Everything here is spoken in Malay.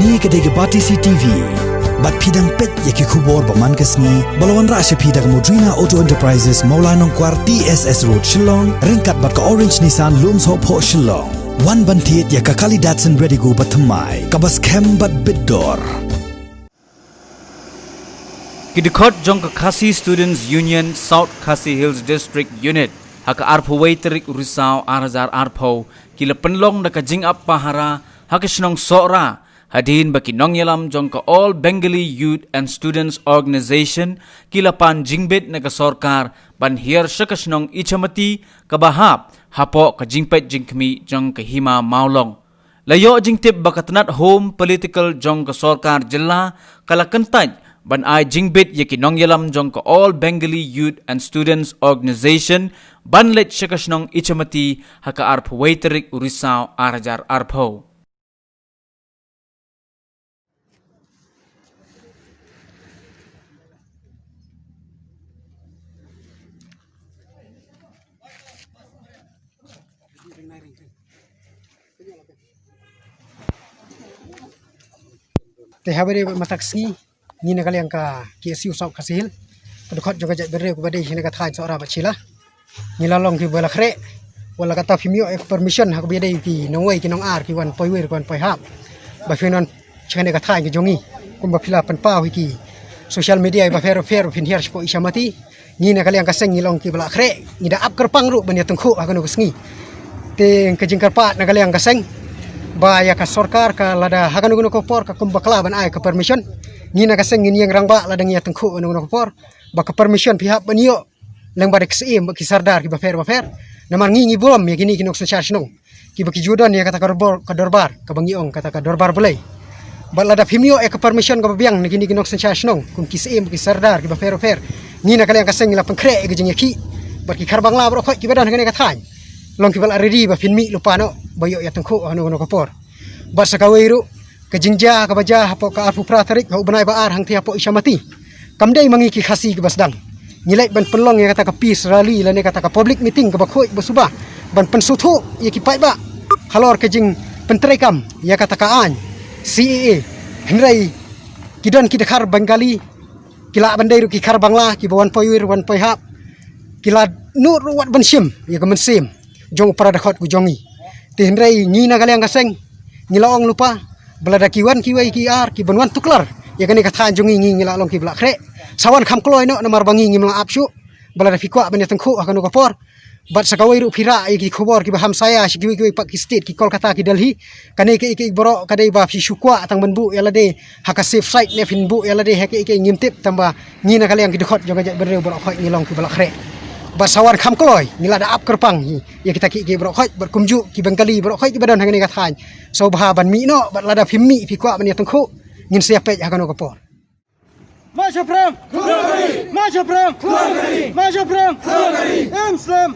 Ni kedai Bati CTV. Bat pidang pet yaki kubor paman kesni. Balawan rasya pidang Modrina Auto Enterprises Maulanong Kwar TSS Road Shillong. Ringkat bat ka Orange Nissan Lums Hop Ho Shillong. Wan bantiet yaka kali Datsun ready go batamai. Kabas kem bat bidor. Kidikot jong Khasi Students Union South Khasi Hills District Unit haka arpo waiterik Risau arazar arpo kila penlong naka jing up pahara haka shnong sora hadin baki nong yalam jong ka All Bengali Youth and Students Organization kila pan jingbet naka sorkar ban hier shaka shnong ichamati kabahap hapo ka jingpet jingkmi jong ka hima maulong layo jingtip bakatnat home political jong ka sorkar jilla kala kentaj ban ai jingbit yaki nong yalam jong ka All Bengali Youth and Students Organization ban let shakashnong ichamati haka arpo waiterik Risau arajar arpo. Tehabari mataksi ni nakali angka KSU South Khasi Hills kedekot juga jat beri kepada sini kata seorang bacila ni lalong ki bola kre wala kata fimio permission hak biada ki nongwei ki nong ar ki wan poiwer kon poi hap ba finon chane kata ki jongi kum ba fila pen pau ki social media ba fer fin hier spo isamati ni nakali angka seng ni long ki bola kre ni da ap kerpang ru ban ya tengku akano kesngi te kejing karpat nakali angka seng ba ya ka sarkar ka lada hakano ko por ka kum bakla ban ai ka permission ni nak kaseng ni yang rangba ladang ya tengku anu por baka permission pihak banyo lang badak seim baki sardar ki bafer namar ngi bolom ya gini kinok sensasi nong ki baki judan ya kata ka dorbar ka bangiong kata ka dorbar belai balada fimio e ka permission ka biang ni gini kinok sensasi nong kum ki seim baki sardar ki bafer ni nak kalian kaseng la pengkre ke jeng ki baki karbang la bro ki badan ngene ka tan long ki bal aredi ba finmi lupa no bayo ya tengku anu por bar sakawiru kejingja kabaja hapo ka arfu pratarik ka ubanai baar hang ti hapo isamati kamdai mangi ki khasi ke basdang nilai ban pelong ya kata ka peace rally la ne kata ka public meeting ka bakhoi basubah ban pensuthu ya ki pai ba halor kejing pentrekam ya kata ka an CAA hengrai kidan ki dekhar Bengali kila bandai ru ki khar bangla ki bawan poiwir wan poi hap kila nur wat bensim ya ka mensim jong para dakhot ku jongi ti hengrai ni na kaliang kaseng ngilaong lupa belada kiwan kiwai ki ar ki banwan tuklar ya kani kata jongi ngi ngila long ki blak kre sawan kham kloy no namar bangi ngi mlang apsu belada fikwa ban tengku akano kapor bat sakawai ru phira ki khobor ki baham saya si kiwi pak ki state ki Kolkata ki Delhi kani ki boro kadai ba fi shukwa atang banbu yala de haka safe site ne finbu yala de haki ki ngimtip tamba ngi na kali yang ki dekhot joga jat bere boro khoi ngi long ki blak kre bat sawan kham kloy ngila da ap kerpang ya kita ki boro khoi bat kumju ki Bengali boro khoi ki badan hangani kata so bahaban mi no bat lada fimmi fi kwa ban tengku ngin siapa ya kanu kapor Masya Prang Masya Prang Masya Prang Islam